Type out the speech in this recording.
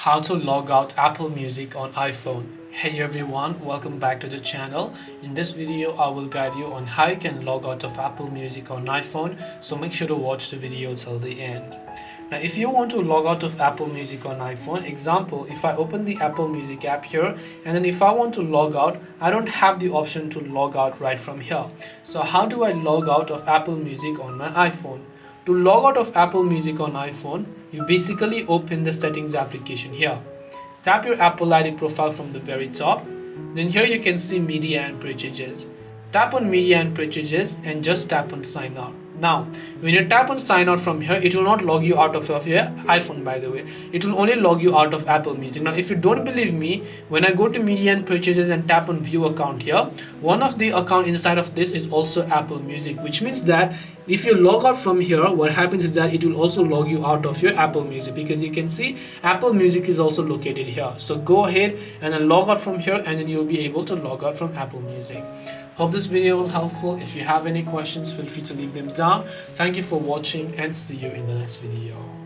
How to log out Apple Music on iPhone. Hey everyone, welcome back to the channel. In this video I will guide you on how you can log out of Apple Music on iPhone, so make sure to watch the video till the end. Now if you want to log out of Apple Music on iPhone, example, if I open the Apple Music app here and then if I want to log out, I don't have the option to log out right from here. So how do I log out of Apple Music on my iPhone? To log out of Apple Music on iPhone, you basically open the settings application here. Tap your Apple ID profile from the very top. Then here you can see media and purchases. Tap on media and purchases and just tap on sign out. Now, when you tap on sign out from here, it will not log you out of your iPhone, by the way. It will only log you out of Apple Music. Now, if you don't believe me, when I go to media and purchases and tap on view account here, one of the account inside of this is also Apple Music, which means that if you log out from here, what happens is that it will also log you out of your Apple Music, because you can see Apple Music is also located here. So go ahead and then log out from here and then you'll be able to log out from Apple Music. Hope this video was helpful. If you have any questions, feel free to leave them down. Thank you for watching and see you in the next video.